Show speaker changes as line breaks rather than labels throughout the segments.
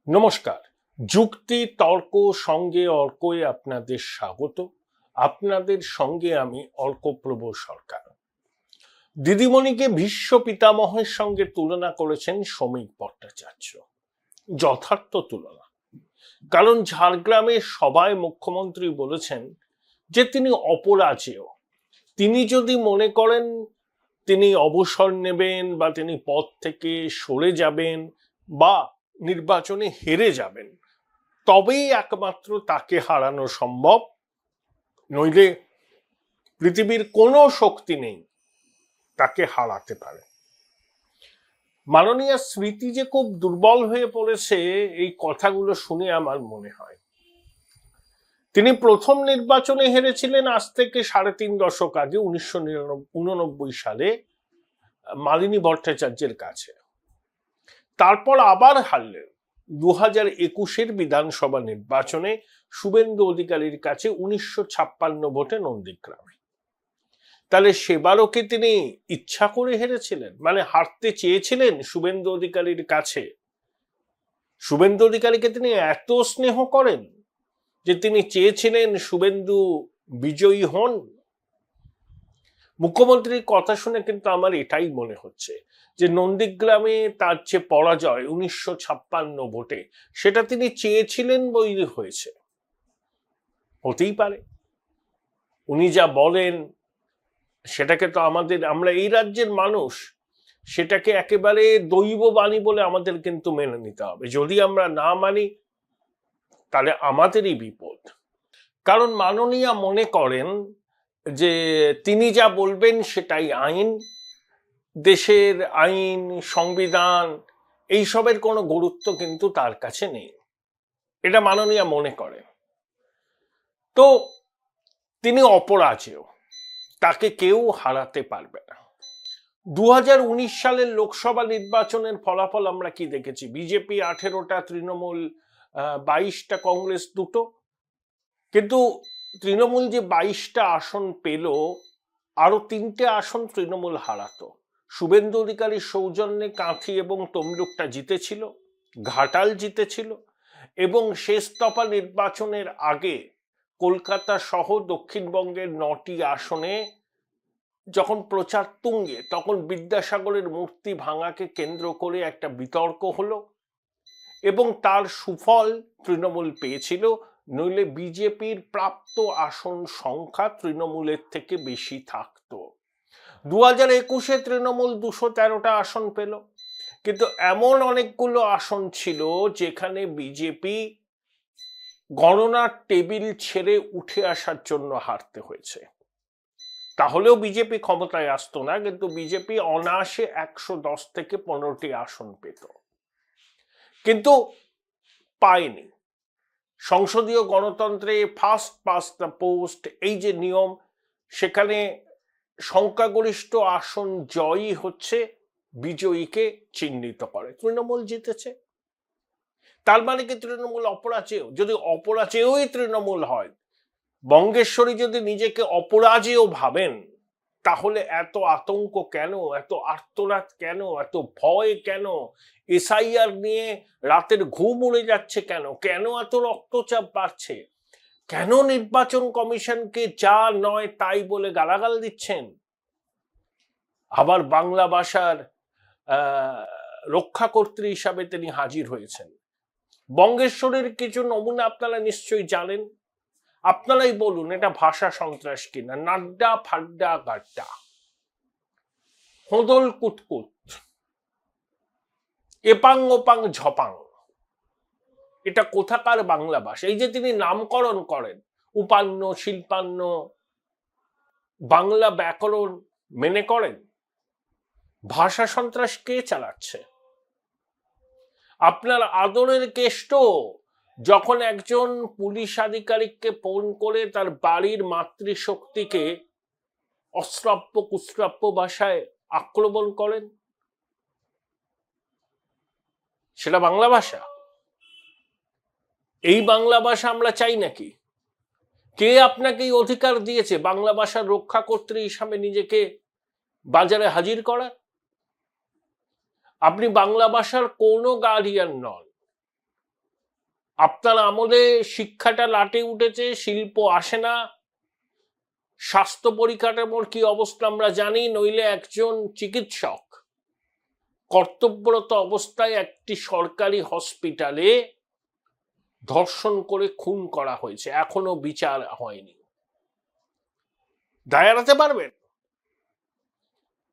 নমস্কার। যুক্তি তর্ক সঙ্গে অর্কয়ে আপনাদের স্বাগত। আপনাদের সঙ্গে আমি অর্কপ্রভ সরকার। দিদিমণিকে ভীষ্ম পিতামহের সঙ্গে তুলনা করেছেন শ্রমিক ভট্টাচার্য। যথার্থ তুলনা, কারণ ঝাড়গ্রামে সভায় মুখ্যমন্ত্রী বলেছেন যে তিনি অপরাজেয়। তিনি যদি মনে করেন তিনি অবসর নেবেন বা তিনি পদ থেকে সরে যাবেন বা নির্বাচনে হেরে যাবেন, তবেই একমাত্র তাকে হারানো সম্ভব, নইলে পৃথিবীর কোনো শক্তি নেই তাকে হারাতে পারে। মাননীয় স্মৃতি যে খুব দুর্বল হয়ে পড়েছে, এই কথাগুলো শুনে আমার মনে হয় তিনি প্রথম নির্বাচনে হেরেছিলেন আজ থেকে ৩.৫ দশক আগে ১৯৮৯ সালে মালিনী ভট্টাচার্যের কাছে। তারপর আবার হারলেন ২০২১-এর বিধানসভা নির্বাচনে শুভেন্দু অধিকারীর কাছে ১৯৫৬ ভোটে নন্দীগ্রামে। তাহলে সেবারও কি তিনি ইচ্ছা করে হেরেছিলেন? মানে হারতে চেয়েছিলেন শুভেন্দু অধিকারীর কাছে? শুভেন্দু অধিকারীকে তিনি এত স্নেহ করেন যে তিনি চেয়েছিলেন শুভেন্দু বিজয়ী হন? মুখ্যমন্ত্রীর কথা শুনে কিন্তু আমার এটাই মনে হচ্ছে যে নন্দীগ্রামে তার যে পরাজয় ১৯৫৬ ভোটে, সেটা তিনি চেয়েছিলেন বই হয়েছে। হতেই পারে। উনি যা বলেন সেটাকে তো আমরা এই রাজ্যের মানুষ সেটাকে একেবারে দৈব বাণী বলে আমাদের কিন্তু মেনে নিতে হবে। যদি আমরা না মানি তাহলে আমাদেরই বিপদ। কারণ মাননীয়া মনে করেন যে তিনি যা বলবেন সেটাই আইন, দেশের আইন সংবিধান এইসবের কোনো গুরুত্ব কিন্তু তার কাছে নেই, এটা মাননীয়া মনে করেন। তো তিনি অপরাজেয়, তাকে কেউ হারাতে পারবে না। ২০১৯ সালের লোকসভা নির্বাচনের ফলাফল আমরা কি দেখেছি? বিজেপি ১৮টা, তৃণমূল ২২টা, কংগ্রেস ২টো। কিন্তু তৃণমূল যে ২২টা আসন পেল, আরো ৩টে আসন তৃণমূল হারাতো। শুভেন্দু অধিকারীর সৌজন্যে কাঁথি এবং তমলুকটা জিতেছিল, ঘাটাল জিতেছিল, এবং শেষ দফা নির্বাচনের আগে কলকাতা সহ দক্ষিণবঙ্গের ৯টি আসনে যখন প্রচার তুঙ্গে, তখন বিদ্যাসাগরের মূর্তি ভাঙাকে কেন্দ্র করে একটা বিতর্ক হলো এবং তার সুফল তৃণমূল পেয়েছিল। নইলে বিজেপির প্রাপ্ত আসন সংখ্যা তৃণমূলের থেকে বেশি থাকতো। ২০২১-এ তৃণমূল ২১৩টা আসন পেল, কিন্তু এমন অনেকগুলো আসন ছিল যেখানে বিজেপি গণনার টেবিল ছেড়ে উঠে আসার জন্য হারতে হয়েছে। তাহলেও বিজেপি ক্ষমতায় আসতো না, কিন্তু বিজেপি অনায়াসে ১১০ থেকে ১৫টি আসন পেত, কিন্তু পায়নি। সংসদীয় গণতন্ত্রে ফার্স্ট পাস্ট দ্য পোস্ট এই যে নিয়ম, সেখানে সংখ্যাগরিষ্ঠ আসন জয়ই হচ্ছে বিজয়ীকে চিহ্নিত করে। তৃণমূল জিতেছে, তার মানে কি তৃণমূল অপরাজেয়? যদি অপরাজেয়ই তৃণমূল হয়, বঙ্গেশ্বরী যদি নিজেকে অপরাজেয় ভাবেন, তাহলে এত আতঙ্ক কেন, এত আর্তনাদ কেন, এত ভয় কেন? এসআইআর নিয়ে রাতের ঘুম উড়ে যাচ্ছে কেন? কেন এত রক্তচাপ বাড়ছে? কেন নির্বাচন কমিশনকে যা নয় তাই বলে গালাগাল দিচ্ছেন? আবার বাংলা ভাষার রক্ষাকর্ত্রী হিসাবে তিনি হাজির হয়েছেন। বঙ্গেশ্বরের কিছু নমুনা আপনারা নিশ্চয়ই জানেন। আপনারাই বলুন এটা ভাষা সন্ত্রাস কিনা? নাড্ডা ফাড্ডা গাড্ডা, হোদল কুতকুত, এপাং ওপাং ঝপাং, এটা কোথাকার বাংলা ভাষা? এই যে তিনি নামকরণ করেন উপান্ন, শিল্পান্ন, বাংলা ব্যাকরণ মেনে করেন, ভাষা সন্ত্রাস কে চালাচ্ছে? আপনার আদরের কেষ্ট যখন একজন পুলিশ আধিকারিককে ফোন করে তার বাড়ির মাতৃশক্তিকে অশ্রাব্য কুশ্রাব্য ভাষায় আক্রমণ করেন, সেটা বাংলা ভাষা? এই বাংলা ভাষা আমরা চাই নাকি? কে আপনাকে এই অধিকার দিয়েছে বাংলা ভাষার রক্ষাকর্ত্রী হিসাবে নিজেকে বাজারে হাজির করা? আপনি বাংলা ভাষার কোনো গার্ডিয়ান নন। আপনার আমলে শিক্ষাটা লাটে উঠেছে, শিল্প আসে না, স্বাস্থ্য পরিকাঠামোর কি অবস্থা আমরা জানি। নইলে একজন চিকিৎসক কর্তব্যরত অবস্থায় একটি সরকারি হসপিটালে ধর্ষণ করে খুন করা হয়েছে, এখনো বিচার হয়নি। দায় এড়াতে পারবেন?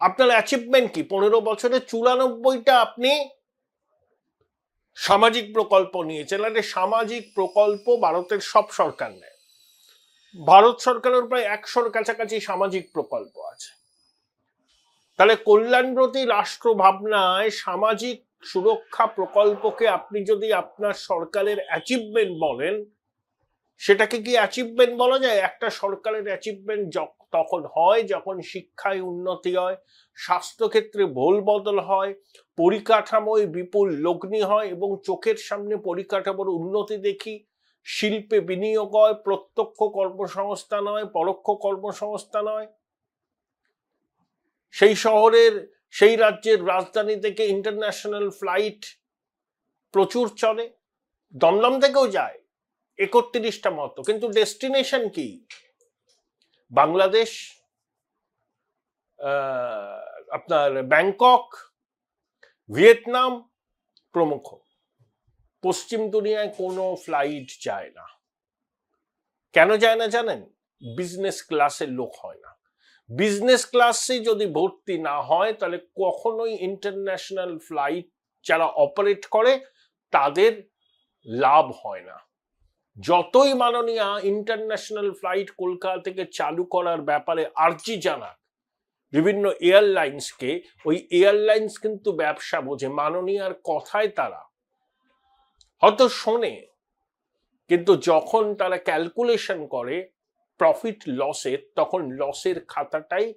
আপনার অ্যাচিভমেন্ট কি? 15 বছরে 94টা আপনি সামাজিক প্রকল্প নিয়েছেন। সামাজিক প্রকল্প ভারতের সব সরকার নেয়। ভারত সরকারের প্রায় 100-র কাছাকাছি সামাজিক প্রকল্প আছে। তাহলে কল্যাণব্রতী রাষ্ট্র ভাবনায় সামাজিক সুরক্ষা প্রকল্পকে আপনি যদি আপনার সরকারের অ্যাচিভমেন্ট বলেন, সেটাকে কি অ্যাচিভমেন্ট বলা যায়? একটা সরকারের অ্যাচিভমেন্ট তখন হয় যখন শিক্ষায় উন্নতি হয়, স্বাস্থ্যক্ষেত্রে ভোল বদল হয়, পরিকাঠামোয় বিপুল লগ্নি হয় এবং চোখের সামনে পরিকাঠামোর উন্নতি দেখি, শিল্পে বিনিয়োগ হয়, প্রত্যক্ষ কর্মসংস্থান হয়, পরোক্ষ কর্মসংস্থান হয়। সেই শহরের, সেই রাজ্যের রাজধানী থেকে ইন্টারন্যাশনাল ফ্লাইট প্রচুর চলে, দমদম থেকেও যায় 31টা মতো, কিন্তু ডেস্টিনেশন কি? বাংলাদেশ, আপনার ব্যাংকক, ভিয়েতনাম প্রমুখ। পশ্চিম দুনিয়ায় কোনো ফ্লাইট যায় না। কেন যায় না জানেন? বিজনেস ক্লাসের লোক হয় না। বিজনেস ক্লাসে যদি ভর্তি না হয় তাহলে কখনোই ইন্টারন্যাশনাল ফ্লাইট যারা অপারেট করে তাদের লাভ হয় না। যতই মাননীয় ইন্টারন্যাশনাল ফ্লাইট কলকাতা থেকে চালু করার ব্যাপারে আর্জি জানাক বিভিন্ন এয়ারলাইন্সকে, ওই এয়ারলাইন্স কিন্তু ব্যবসা বোঝে। মাননীয়ার কথায় তারা হয়তো শোনে, কিন্তু যখন তারা ক্যালকুলেশন করে প্রফিট লসের, তখন লসের খাতাটাই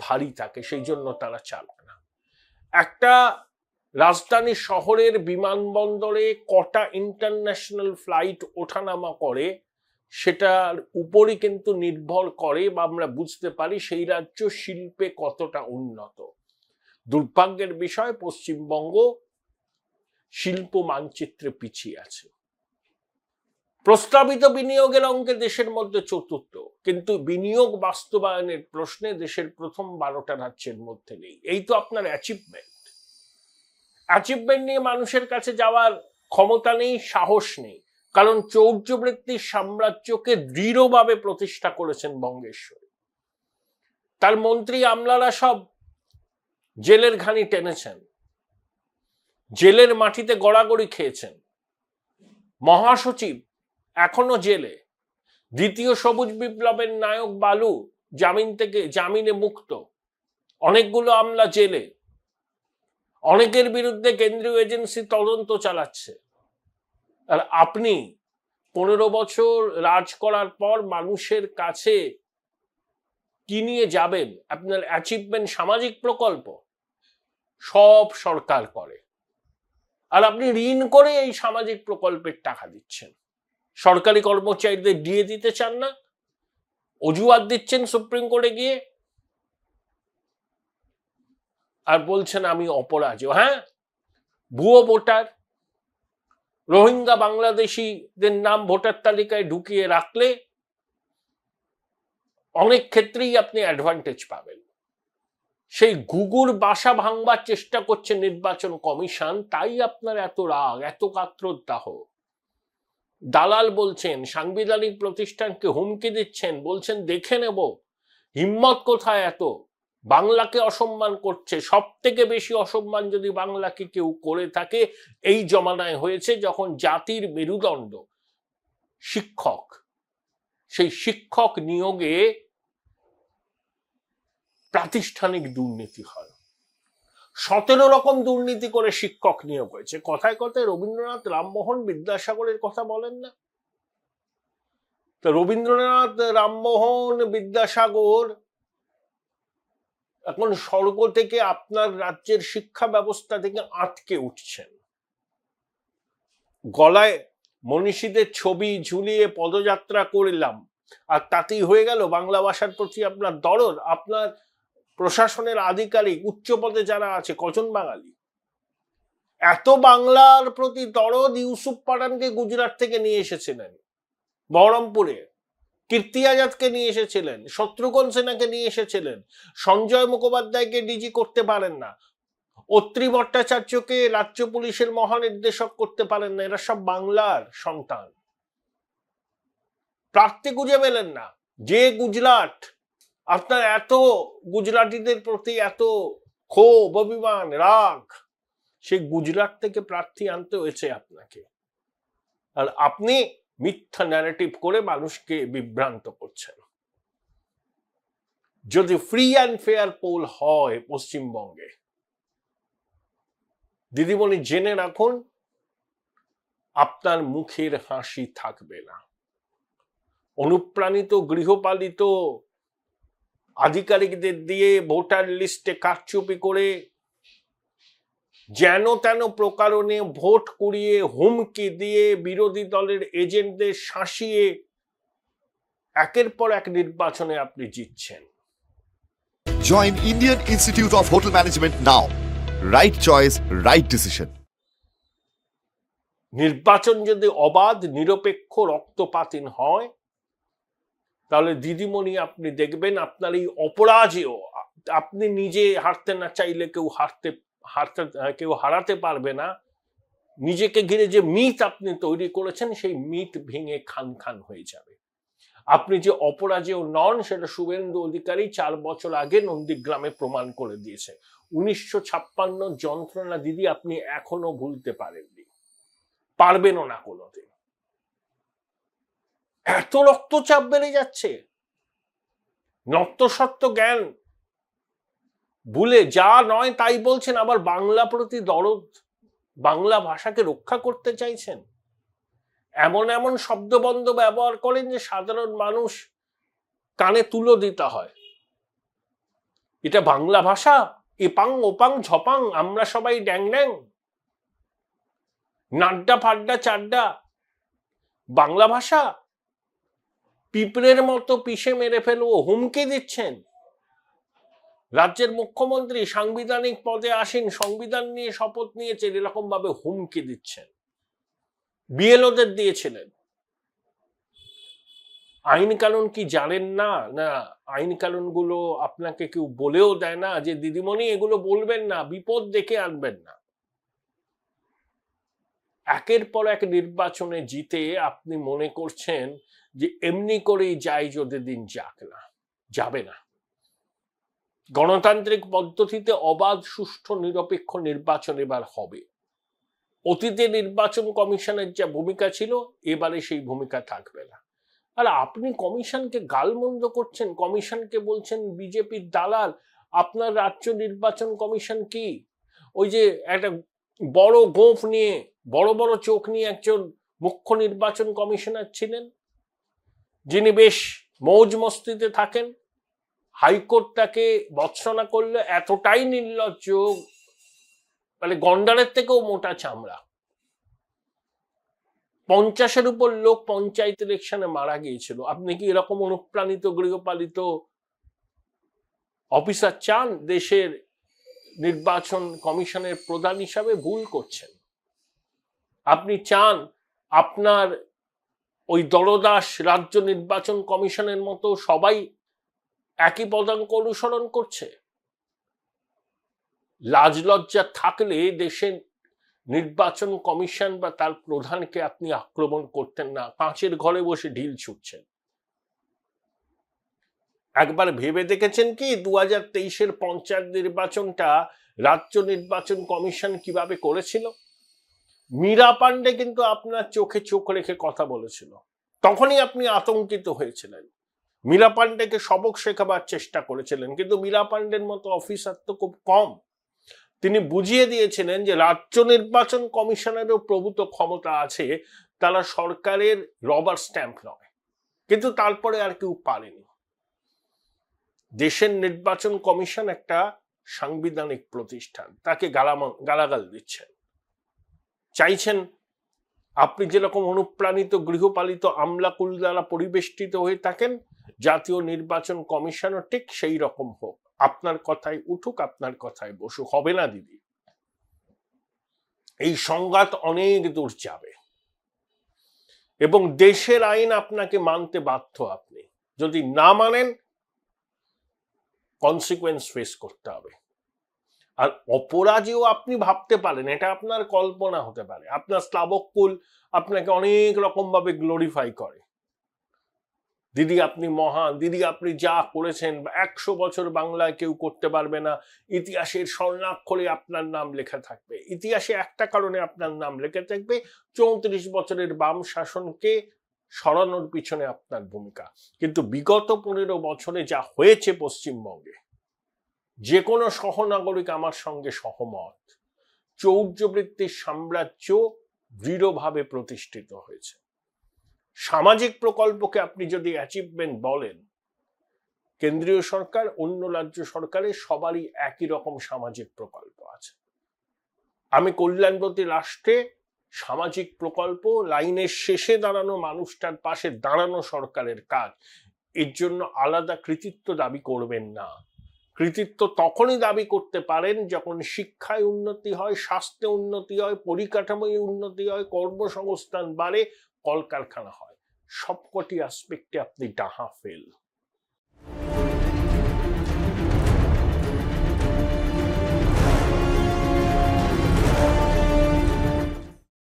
ভারী থাকে, সেই জন্য তারা চালায় না। একটা রাজধানী শহরের বিমানবন্দরে কটা ইন্টারন্যাশনাল ফ্লাইট ওঠানামা করে সেটার উপরই কিন্তু নির্ভর করে বা আমরা বুঝতে পারি সেই রাজ্য শিল্পে কতটা উন্নত। দুর্ভাগ্যের বিষয় পশ্চিমবঙ্গ শিল্প মানচিত্রে পিছিয়ে আছে। প্রস্তাবিত বিনিয়োগের অঙ্কে দেশের মধ্যে চতুর্থ, কিন্তু বিনিয়োগ বাস্তবায়নের প্রশ্নে দেশের প্রথম 12টা রাজ্যের মধ্যে নেই। এই তো আপনার অ্যাচিভমেন্ট। অ্যাচিভমেন্ট নিয়ে মানুষের কাছে যাওয়ার ক্ষমতা নেই, সাহস নেই, কারণ চৌর্যবৃত্তির সাম্রাজ্যকে দৃঢ়ভাবে প্রতিষ্ঠা করেছেন বঙ্গেশ্বরী। তার মন্ত্রী আমলারা সব জেলের ঘানি টেনেছেন, জেলের মাটিতে গড়াগড়ি খেয়েছেন। মহাসচিব এখনো জেলে। দ্বিতীয় সবুজ বিপ্লবের নায়ক বালু জামিনে মুক্ত। অনেকগুলো আমলা জেলে। অনেকের বিরুদ্ধে কেন্দ্রীয় এজেন্সি তদন্ত চালাচ্ছে। আর আপনি 15 বছর রাজ করার পর মানুষের কাছে কি নিয়ে যাবেন? আপনার অ্যাচিভমেন্ট সামাজিক প্রকল্প সব সরকার করে, আর আপনি ঋণ করে এই সামাজিক প্রকল্পের টাকা দিচ্ছেন। সরকারি কর্মচারীদের দিয়ে দিতে চান না, অজুহাত দিচ্ছেন সুপ্রিম কোর্টে গিয়ে, আর বলছেন আমি অপরাজেয়। হ্যাঁ, ভুয়ো ভোটার, রোহিঙ্গা বাংলাদেশিদের নাম ভোটার তালিকায় ঢুকিয়ে রাখলে অনেক ক্ষেত্রেই আপনি অ্যাডভান্টেজ পাবেন। সেই গুগুর বাসা ভাঙবার চেষ্টা করছে নির্বাচন কমিশন, তাই আপনার এত রাগ, এত কাত্রদাহ। দালাল বলছেন, সাংবিধানিক প্রতিষ্ঠানকে হুমকি দিচ্ছেন, বলছেন দেখে নেব। হিম্মত কোথায় এত? বাংলাকে অসম্মান করছে। সব থেকে বেশি অসম্মান যদি বাংলাকে কেউ করে থাকে এই জমানায় হয়েছে যখন জাতির মেরুদণ্ড শিক্ষক, সেই শিক্ষক নিয়োগে প্রাতিষ্ঠানিক দুর্নীতি হয়। 17 রকম দুর্নীতি করে শিক্ষক নিয়োগ হয়েছে। কথায় কথায় রবীন্দ্রনাথ রামমোহন বিদ্যাসাগরের কথা বলেন না? তো রবীন্দ্রনাথ রামমোহন বিদ্যাসাগর এখন স্বর্গ থেকে আপনার রাজ্যের শিক্ষা ব্যবস্থা থেকে আটকে উঠছেন। গলায় মনীষীদের ছবি ঝুলিয়ে পদযাত্রা করলাম, আর তাতেই হয়ে গেল বাংলা ভাষার প্রতি আপনার দরদ? আপনার প্রশাসনের আধিকারিক উচ্চ পদে যারা আছে কজন বাঙালি? এত বাংলার প্রতি দরদ ইউসুফ পাঠানকে গুজরাট থেকে নিয়ে এসেছিলেন বহরমপুরে, কীর্তি আজাদকে নিয়ে এসেছিলেন, শত্রুঘ্ন সিনহাকে নিয়ে এসেছিলেন, সঞ্জয় মুখোপাধ্যায়কে ডিজি করতে পারেন না, অত্রি ভট্টাচার্যকে রাজ্য পুলিশের মহানির্দেশক করতে পারেন না। এরা সব বাংলার সন্তান। প্রার্থী খুঁজে পেলেন না। যে গুজরাট, আপনার এত গুজরাটিদের প্রতি এত ক্ষোভ, অভিমান, রাগ, সেই গুজরাট থেকে প্রার্থী আনতে হয়েছে আপনাকে। আর আপনি মিথ্যা ন্যারেটিভ করে মানুষকে বিভ্রান্ত করছেন। যদি ফ্রি অ্যান্ড ফেয়ার পোল হয় পশ্চিমবঙ্গে, দিদিমণি জেনে রাখুন, আপনার মুখের হাসি থাকবে না। অনুপ্রাণিত গৃহপালিত আধিকারিকদের দিয়ে ভোটার লিস্টে কারচুপি করে যেন তেন প্রকারণে ভোট কুড়িয়ে, হুমকি দিয়ে, বিরোধী দলের এজেন্টদের শাসিয়ে একের পর এক নির্বাচনে আপনি জিতছেন।
Join Indian Institute of Hotel Management now. Right choice, right decision.
নির্বাচন যদি অবাধ, নিরপেক্ষ, রক্তপাতহীন হয়, তাহলে দিদিমণি আপনি দেখবেন আপনার এই অপরাজেয়, আপনি নিজে হারতে না চাইলে কেউ হারাতে পারবে না। নিজেকে ঘিরে যে মিথ আপনি তৈরি করেছেন, সেই মিথ ভেঙে খান খান হয়ে যাবে। আপনি যে অপরাজেয় নন, সেটা শুভেন্দু অধিকারী 4 বছর আগে নন্দীগ্রামে প্রমাণ করে দিয়েছে। 1956 যন্ত্রণা দিদি আপনি এখনো ভুলতে পারেননি, পারবেনও না কোনোদিন। এত রক্তচাপ বেড়ে যাচ্ছে, নত্যসত্ত্ব জ্ঞান ভুলে যা নয় তাই বলছেন, আবার বাংলা প্রতি দরদ, বাংলা ভাষাকে রক্ষা করতে চাইছেন। এমন এমন শব্দবন্ধ ব্যবহার করেন যে সাধারণ মানুষ কানে তুলো দিতে হয়। এটা বাংলা ভাষা? এপাং ওপাং ঝপাং, আমরা সবাই ড্যাং ড্যাং, নাড্ডা ফাড্ডা চাড্ডা, বাংলা ভাষা? পিঁপড়ের মতো পিষে মেরে ফেলবো হুমকি দিচ্ছেন। রাজ্যের মুখ্যমন্ত্রী সাংবিধানিক পদে আসীন, সংবিধান নিয়ে শপথ নিয়েছেন, এরকম ভাবে হুমকি দিচ্ছেন। বিএলওদের দিয়েছিলেন। আইন কানুন কি জানেন না? না, আইন কানুন গুলো আপনাকে কেউ বলেও দেয় না যে দিদিমণি এগুলো বলবেন না, বিপদ দেখে আনবেন না। একের পর এক নির্বাচনে জিতে আপনি মনে করছেন যে এমনি করেই যাই, যদি দিন যাক না, যাবে না। গণতান্ত্রিক পদ্ধতিতে অবাধ, সুষ্ঠু, নিরপেক্ষ নির্বাচন এবার হবে। অতীতে নির্বাচন কমিশনের যা ভূমিকা ছিল, এবারে সেই ভূমিকা থাকবে না। আর আপনি কমিশনকে গালমন্দ করছেন, কমিশনকে বলছেন বিজেপির দালাল। আপনার রাজ্য নির্বাচন কমিশন কি ওই যে একটা বড় গোঁফ নিয়ে, বড় বড় চোখ নিয়ে একজন মুখ্য নির্বাচন কমিশনার ছিলেন, যিনি বেশ মৌজ মস্তিতে থাকেন? হাইকোর্ট তাকে ভৎসনা করলে এতটাই নির্লজ্জ, মানে গন্ডারের থেকেও মোটা চামড়া। 50-এর উপর লোক পঞ্চায়েত ইলেকশনে মারা গিয়েছিল। আপনি কি এরকম অনুপ্রাণিত গৃহপালিত অফিসার চান দেশের নির্বাচন কমিশনের প্রধান হিসাবে? ভুল করছেন। আপনি চান আপনার ওই দলদাস রাজ্য নির্বাচন কমিশনের মতো সবাই একই পদাঙ্ক অনুসরণ করছে? লাজ লজ্জা থাকলে দেশের নির্বাচন কমিশন বা তার প্রধানকে আপনি আক্রমণ করতেন না, কাঁচের ঘরে বসে ঢিল ছুটছেন। একবার ভেবে দেখেছেন কি 2023-এর পঞ্চায়েত নির্বাচনটা রাজ্য নির্বাচন কমিশন কিভাবে করেছিল? মীরা পান্ডে কিন্তু আপনার চোখে চোখ রেখে কথা বলেছিল, তখনই আপনি আতঙ্কিত হয়েছিলেন। মীরা পান্ডেকে সবক শেখাবার চেষ্টা করেছিলেন, কিন্তু মীরা পান্ডের মতো অফিসার তো খুব কম। তিনি বুঝিয়ে দিয়েছিলেন যে রাজ্য নির্বাচন কমিশনেরও প্রভূত ক্ষমতা আছে, তারা সরকারের রবার স্ট্যাম্প নয়। কিন্তু তারপরে আর কেউ পারেনি। দেশের নির্বাচন কমিশন একটা সাংবিধানিক প্রতিষ্ঠান, তাকে গালাগাল দিচ্ছেন। চাইছেন আপনি যেরকম অনুপ্রাণিত গৃহপালিত আমলাকুল দ্বারা পরিবেষ্টিত হয়ে থাকেন, জাতীয় নির্বাচন কমিশনও ঠিক সেই রকম হোক। আপনার কথায় উঠুক, আপনার কথায় বসুক। হবে না দিদি। এই সংঘাত অনেক দূর যাবে এবং দেশের আইন আপনাকে মানতে বাধ্য। আপনি যদি না মানেন কনসিকুয়েন্স ফেস করতে হবে। আর অপরাজেয় আপনি ভাবতে পারেন, এটা আপনার কল্পনা হতে পারে। আপনার শ্লাবকুল আপনাকে অনেক রকম ভাবে গ্লোরিফাই করে, দিদি আপনি মহান, দিদি আপনি যা করেছেন 100 বছর বাংলায় কেউ করতে পারবে না, ইতিহাসের স্বর্ণাক্ষরে আপনার নাম লেখা থাকবে। ইতিহাসে একটা কারণে আপনার নাম লেখা থাকবে, 34 বছরের বাম শাসনকে সরানোর পিছনে আপনার ভূমিকা। কিন্তু বিগত 15 বছরে যা হয়েছে পশ্চিমবঙ্গে, যে কোনো সহনাগরিক আমার সঙ্গে সহমত, চৌর্যবৃত্তির সাম্রাজ্য দৃঢ়ভাবে প্রতিষ্ঠিত হয়েছে। সামাজিক প্রকল্পকে আপনি যদি অ্যাচিভমেন্ট বলেন, কেন্দ্রীয় সরকার অন্য রাজ্য সরকারের সবারই একই রকম সামাজিক প্রকল্প আছে। আমি কল্যাণবতী রাষ্ট্রে সামাজিক প্রকল্প, লাইনের শেষে দাঁড়ানো মানুষটার পাশে দাঁড়ানো সরকারের কাজ। এর জন্য আলাদা কৃতিত্ব দাবি করবেন না। কৃতিত্ব তখনই দাবি করতে পারেন যখন শিক্ষায় উন্নতি হয়, স্বাস্থ্যে উন্নতি হয়, পরিকাঠামোয় উন্নতি হয়, কর্মসংস্থান বাড়ে, কলকারখানা হয়। সবকটি অ্যাসপেক্টে আপনি ডাহা ফেল।